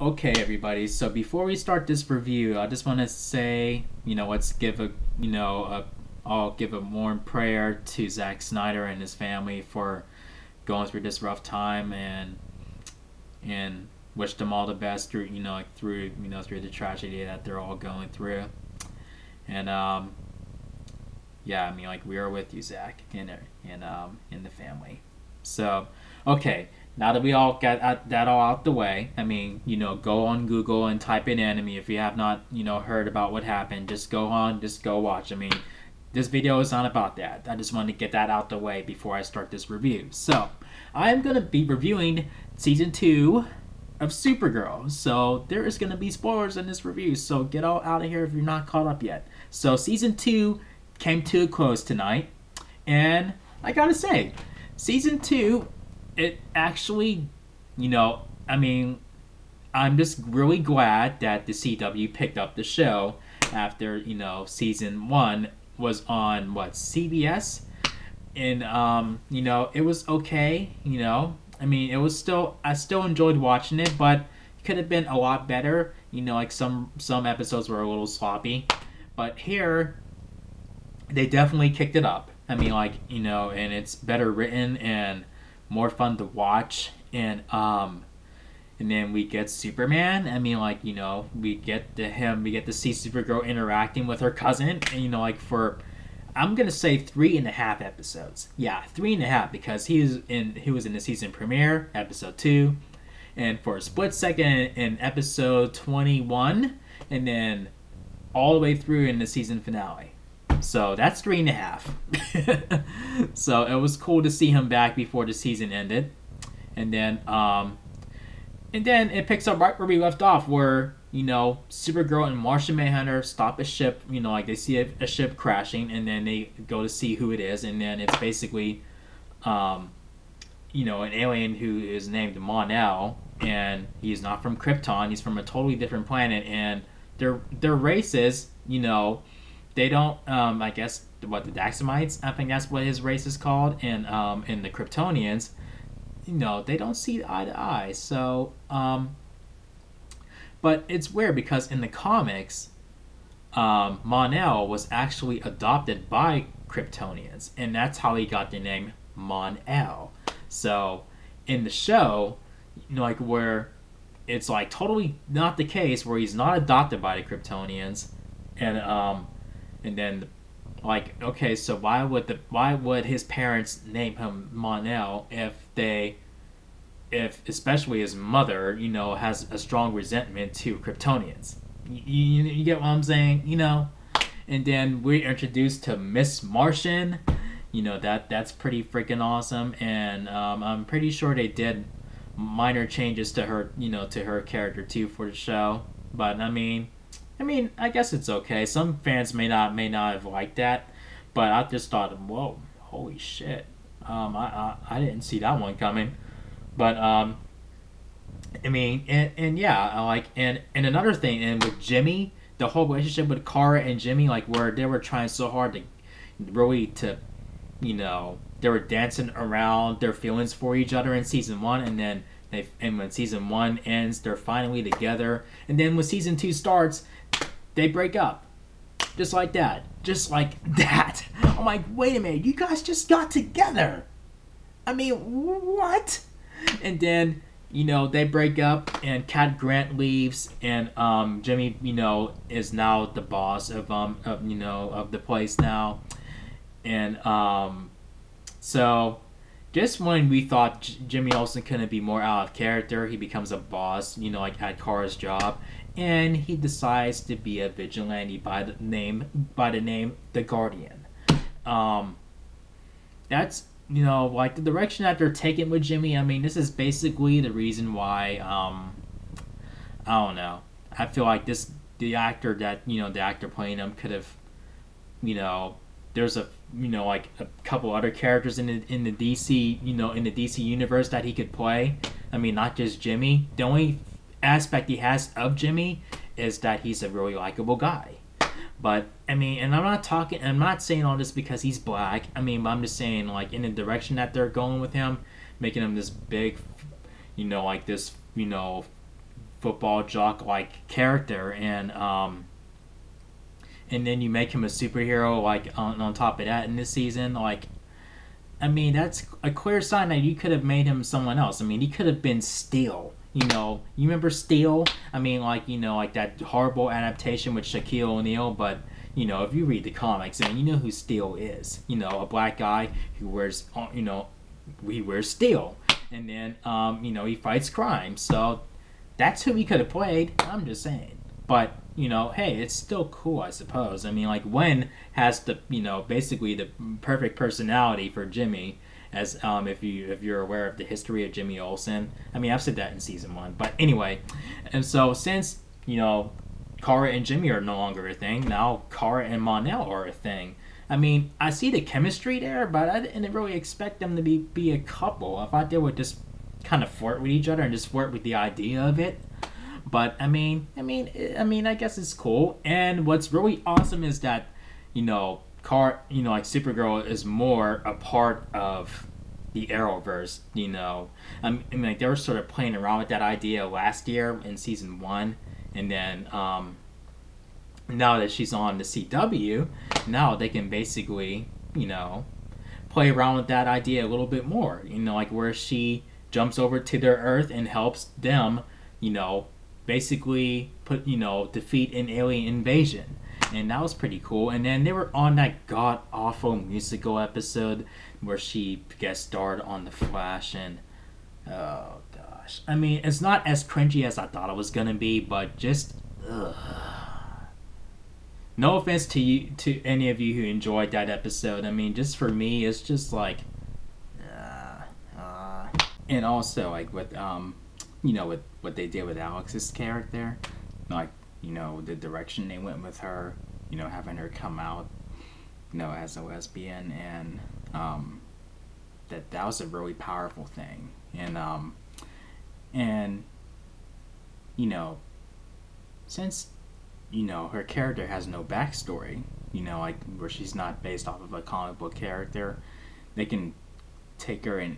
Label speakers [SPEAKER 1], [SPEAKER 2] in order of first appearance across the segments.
[SPEAKER 1] Okay, everybody. So before we start this review, I just want to say, let's give I'll give a warm prayer to Zack Snyder and his family for going through this rough time, and wish them all the best through, through the tragedy that they're all going through. And yeah, I mean, like we are with you, Zach, and the family. So, okay, now that we all got that all out the way, I mean, go on Google and type it in. I mean, if you have not, heard about what happened, just go watch. I mean, this video is not about that. I just wanted to get that out the way before I start this review. So, I'm gonna be reviewing season 2 of Supergirl. So there is gonna be spoilers in this review. So get all out of here if you're not caught up yet. So season 2 came to a close tonight, and I gotta say, season 2, it actually, I mean, I'm just really glad that the CW picked up the show after season 1 was on what, CBS, and it was okay. I mean, it was still, I still enjoyed watching it, but it could have been a lot better. Like some episodes were a little sloppy, but here they definitely kicked it up. I mean, like, and it's better written and more fun to watch. And then we get Superman. I mean, like, we get to see Supergirl interacting with her cousin, and like for, I'm gonna say 3.5 episodes. Yeah, 3.5, because he was in the season premiere, episode 2, and for a split second in episode 21, and then all the way through in the season finale. So that's 3.5. So it was cool to see him back before the season ended, and then it picks up right where we left off, where Supergirl and Martian Manhunter stop a ship. Like they see a ship crashing, and then they go to see who it is, and then it's basically, an alien who is named Mon-El, and he's not from Krypton. He's from a totally different planet, and their races, they don't. I guess what, the Daxamites, I think that's what his race is called, and the Kryptonians, they don't see eye to eye. So, but it's weird because in the comics, Mon-El was actually adopted by Kryptonians, and that's how he got the name Mon-El. So, in the show, like where it's like totally not the case, where he's not adopted by the Kryptonians, and then like, okay, so why would his parents name him Mon-El if especially his mother, has a strong resentment to Kryptonians? You get what I'm saying? And then we're introduced to Miss Martian. That's pretty freaking awesome, and I'm pretty sure they did minor changes to her, to her character too for the show. But I guess it's okay. Some fans may not have liked that, but I just thought, whoa, holy shit. I didn't see that one coming. But and yeah, I like, and another thing, and with Jimmy, the whole relationship with Kara and Jimmy, like where they were trying so hard to really to, they were dancing around their feelings for each other in season 1, and then and when season 1 ends, they're finally together, and then when season 2 starts, they break up, just like that, just like that. I'm like, wait a minute, you guys just got together. I mean, what? And then they break up, and Cat Grant leaves, and Jimmy is now the boss of the place now, and so just when we thought Jimmy Olsen couldn't be more out of character, he becomes a boss, like at Kara's job, and he decides to be a vigilante by the name the Guardian. That's like the direction that they're taking with Jimmy. I mean, this is basically the reason why. I don't know. I feel like the actor playing him could have, there's a like a couple other characters in the DC in the DC universe that he could play. I mean, not just Jimmy. The only aspect he has of Jimmy is that he's a really likable guy. But and I'm not saying all this because he's black. I'm just saying, like, in the direction that they're going with him, making him this big, like this, football jock like character, and then you make him a superhero like on top of that in this season. Like, I mean, that's a clear sign that you could have made him someone else. I mean, he could have been Steel. You know, you remember Steel? I mean, like, you know, like that horrible adaptation with Shaquille O'Neal. But you know, if you read the comics, I mean, you know who Steel is. You know, a black guy who wears, you know, he wears steel, and then you know, he fights crime. So that's who he could have played. I'm just saying. But you know, hey, it's still cool, I suppose. I mean, like Wen has the, you know, basically the perfect personality for Jimmy. As if you're aware of the history of Jimmy Olsen, I mean, I've said that in season 1, but anyway, and so since you know, Kara and Jimmy are no longer a thing, now Kara and Mon-El are a thing. I mean, I see the chemistry there, but I didn't really expect them to be a couple. I thought they would just kind of flirt with each other and just flirt with the idea of it. But I guess it's cool. And what's really awesome is that, you know, like Supergirl is more a part of the Arrowverse. You know, I mean, like they were sort of playing around with that idea last year in season 1, and then now that she's on the CW, now they can basically, you know, play around with that idea a little bit more. You know, like where she jumps over to their Earth and helps them, you know, basically defeat an alien invasion. And that was pretty cool. And then they were on that god awful musical episode where she guest starred on The Flash, and oh gosh, I mean, it's not as cringy as I thought it was gonna be, but just ugh. No offense to you, to any of you who enjoyed that episode. I mean, just for me, it's just like, and also like with you know, with what they did with Alex's character, like, you know, the direction they went with her, you know, having her come out, you know, as a lesbian, and that was a really powerful thing, and you know, since, you know, her character has no backstory, you know, like where she's not based off of a comic book character, they can take her and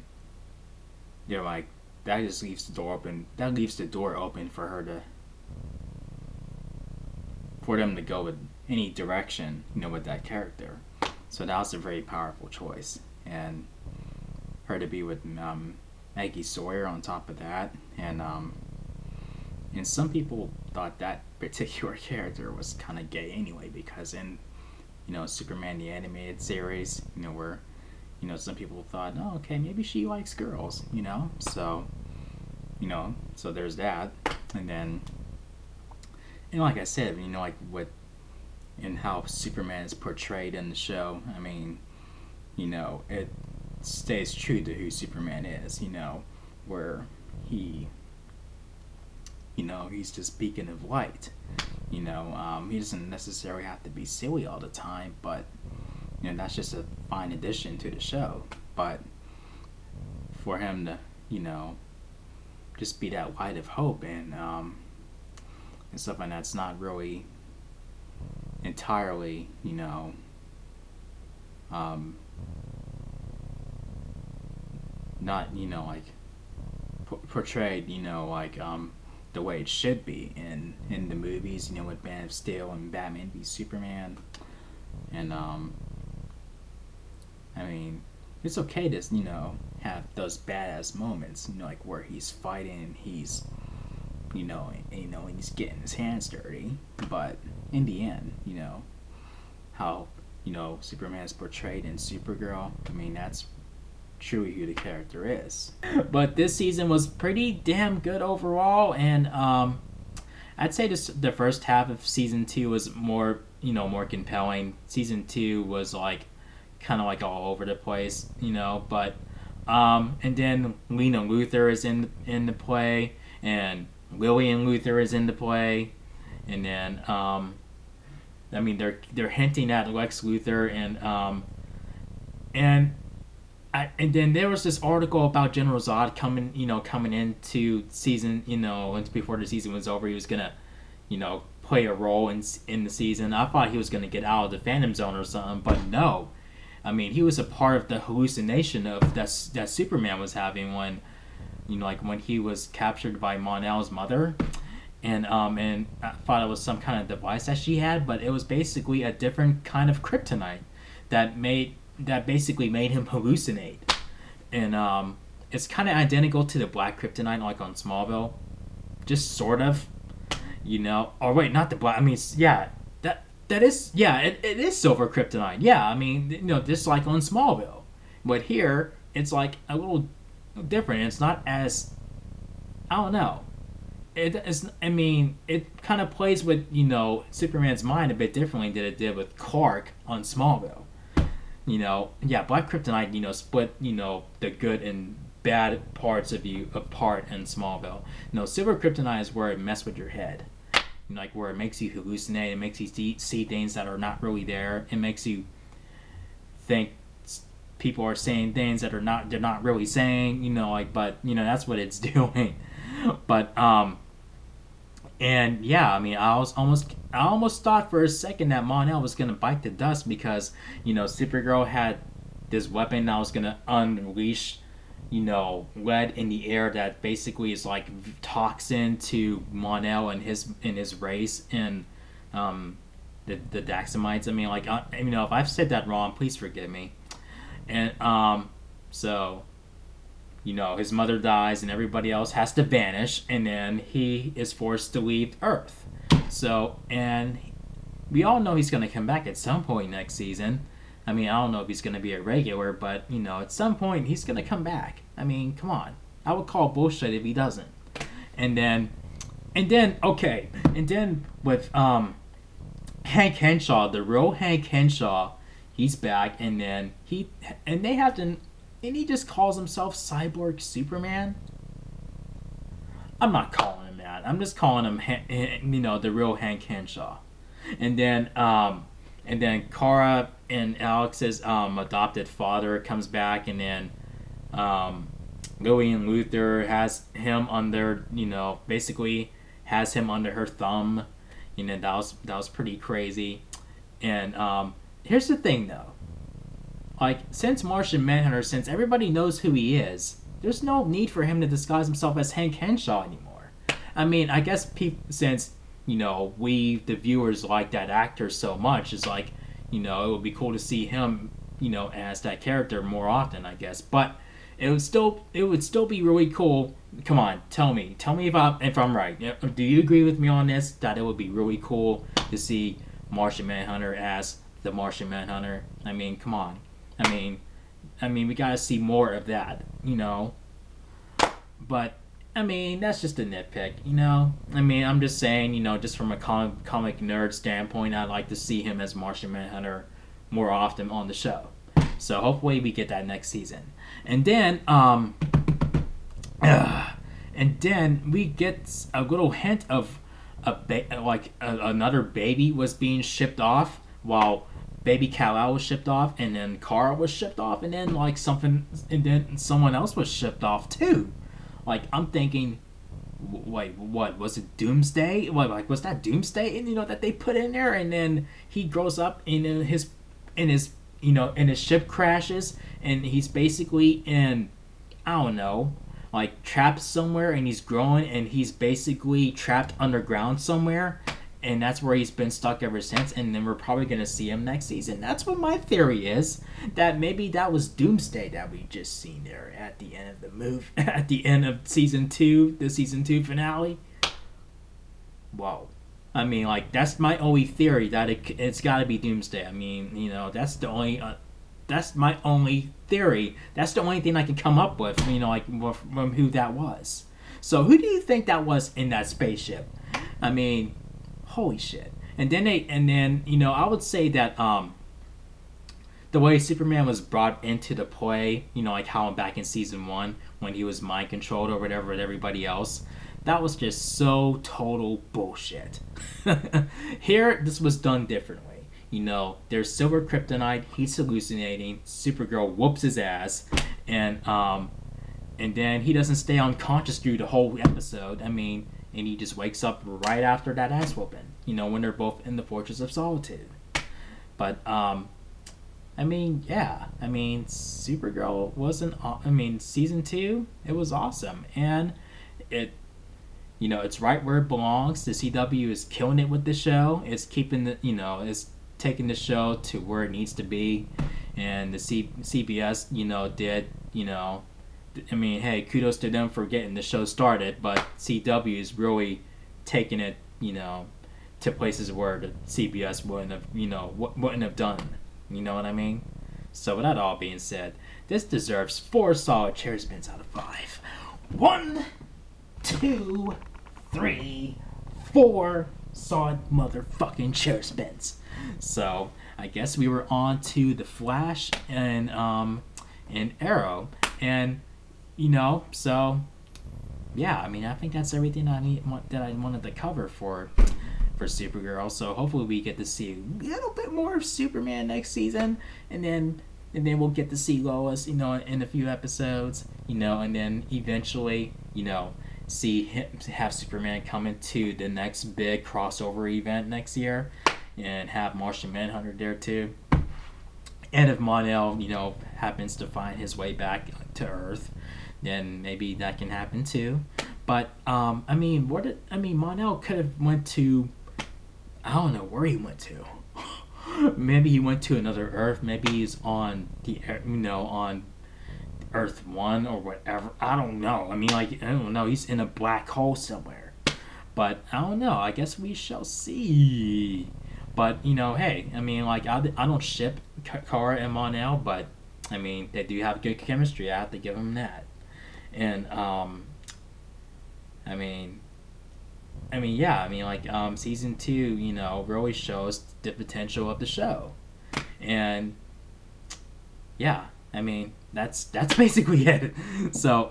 [SPEAKER 1] they're like, that just leaves the door open. That leaves the door open for her to, for them to go with any direction, you know, with that character. So that was a very powerful choice, and her to be with Maggie Sawyer on top of that, and some people thought that particular character was kind of gay anyway, because in, you know, Superman the animated series, you know, where, you know, some people thought, oh, okay, maybe she likes girls, you know, so, you know, so there's that. And then, and like I said, you know, like what, and how Superman is portrayed in the show, I mean, you know, it stays true to who Superman is, you know, where he, you know, he's just beacon of light, you know, he doesn't necessarily have to be silly all the time, but, you know, that's just a fine addition to the show. But for him to, you know, just be that light of hope, and stuff, and that's not really entirely, you know, not, you know, like portrayed, you know, like the way it should be in the movies, you know, with Man of Steel and Batman v Superman, and I mean, it's okay to, you know, have those badass moments, you know, like where he's fighting, he's, you know, he's getting his hands dirty, but in the end, you know, how, you know, Superman is portrayed in Supergirl, I mean, that's truly who the character is. But this season was pretty damn good overall, and I'd say the first half of season 2 was more, you know, more compelling. Season 2 was like kind of like all over the place, you know, but and then Lena Luthor is in the play, and Lillian Luthor is in the play, and then I mean, they're hinting at Lex Luthor, and then there was this article about General Zod coming into season, you know, before the season was over, he was gonna, you know, play a role in the season. I thought he was gonna get out of the Phantom Zone or something, but no. I mean, he was a part of the hallucination of that Superman was having when, you know, like when he was captured by Mon-El's mother. and I thought it was some kind of device that she had, but it was basically a different kind of kryptonite that basically made him hallucinate. And it's kind of identical to the black kryptonite like on Smallville, just sort of, Or wait, not the black. I mean, yeah, that is, yeah, it is silver kryptonite. Yeah, I mean, just like on Smallville, but here it's like a little different. It's not as, I don't know. It is. I mean, it kind of plays with Superman's mind a bit differently than it did with Clark on Smallville. Yeah, black kryptonite, split, the good and bad parts of you apart in Smallville. Silver kryptonite is where it messes with your head. Like where it makes you hallucinate, it makes you see things that are not really there. It makes you think people are saying things that they're not really saying. But that's what it's doing. But and yeah, I mean, I almost thought for a second that Mon-El was gonna bite the dust because Supergirl had this weapon that was gonna unleash lead in the air that basically is like toxin to Mon-El and his race and the Daxamites. I mean, like if I've said that wrong, please forgive me. And so his mother dies and everybody else has to vanish, and then he is forced to leave Earth. So, and we all know he's going to come back at some point next season. I mean, I don't know if he's going to be a regular, but, at some point he's going to come back. I mean, come on. I would call bullshit if he doesn't. And then with Hank Henshaw, the real Hank Henshaw, he's back, and he just calls himself Cyborg Superman. I'm not calling him that. I'm just calling him, the real Hank Henshaw. And then Kara and Alex's adopted father comes back, and then Lillian Luthor has him under, basically has him under her thumb. That was pretty crazy. And here's the thing, though. Like, since Martian Manhunter, since everybody knows who he is, there's no need for him to disguise himself as Hank Henshaw anymore. I mean, I guess since, we, the viewers, like that actor so much, it's like, it would be cool to see him, as that character more often, I guess. But it would still be really cool. Come on, tell me if I'm right. Do you agree with me on this? That it would be really cool to see Martian Manhunter as the Martian Manhunter? I mean, come on. I mean, we gotta see more of that, But, I mean, that's just a nitpick, I mean, I'm just saying, just from a comic nerd standpoint, I'd like to see him as Martian Manhunter more often on the show. So hopefully we get that next season. And then, we get a little hint of another baby was being shipped off while baby Kal-El was shipped off, and then Kara was shipped off, and then someone else was shipped off too. Like, I'm thinking, wait, what was it? Doomsday? Was that Doomsday? And that they put in there, and then he grows up and his ship crashes, and he's basically in, I don't know, like trapped somewhere, and he's growing, and he's basically trapped underground somewhere. And that's where he's been stuck ever since, and then we're probably going to see him next season. That's what my theory is, that maybe that was Doomsday that we just seen there at the end of the move, at the end of season 2, the season 2 finale. Whoa. I mean, like, that's my only theory, that it's got to be Doomsday. I mean, that's my only theory. That's the only thing I can come up with, from who that was. So who do you think that was in that spaceship? I mean, holy shit. And then I would say that the way Superman was brought into the play, like how back in season 1 when he was mind controlled or whatever with everybody else, that was just so total bullshit. Here, this was done differently. There's silver kryptonite, he's hallucinating, Supergirl whoops his ass, and then he doesn't stay unconscious through the whole episode. I mean, and he just wakes up right after that ass whooping, when they're both in the Fortress of Solitude. But, I mean, yeah. I mean, Supergirl wasn't... I mean, season 2, it was awesome. And it's right where it belongs. The CW is killing it with the show. It's keeping the, it's taking the show to where it needs to be. And the CBS, did, I mean, hey, kudos to them for getting the show started, but CW is really taking it, to places where the CBS wouldn't have, wouldn't have done. You know what I mean? So with that all being said, this deserves 4 solid chair spins out of 5. 1, 2, 3, 4 solid motherfucking chair spins. So I guess we were on to the Flash and Arrow, and so yeah, I mean, I think that's everything that I wanted to cover for Supergirl. So hopefully we get to see a little bit more of Superman next season, and then we'll get to see Lois, in a few episodes, and then eventually, see him have Superman come into the next big crossover event next year, and have Martian Manhunter there too. And if Mon-El, happens to find his way back to Earth, then maybe that can happen too. But I mean, Mon-El could have went to, I don't know where he went to. Maybe he went to another Earth. Maybe he's on the, on Earth 1 or whatever. I don't know. I mean, I don't know. He's in a black hole somewhere. But I don't know. I guess we shall see. But hey, I mean, I don't ship Kara and Mon-El, but I mean, they do have good chemistry. I have to give them that. And season 2, really shows the potential of the show. And yeah, I mean, that's basically it. So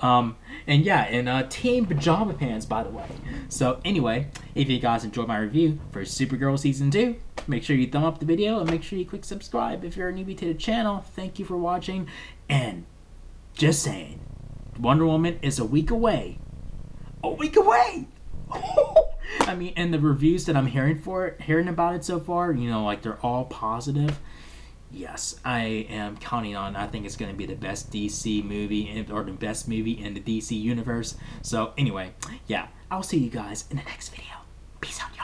[SPEAKER 1] and Team Pajama Pants, by the way. So anyway, if you guys enjoyed my review for Supergirl season 2, make sure you thumb up the video and make sure you click subscribe if you're a newbie to the channel. Thank you for watching, and just saying, Wonder Woman is a week away. A week away. I mean, and the reviews that I'm hearing about it so far, they're all positive. Yes, I am counting on. I think it's going to be the best DC movie, or the best movie in the DC universe. So anyway, yeah, I'll see you guys in the next video. Peace out.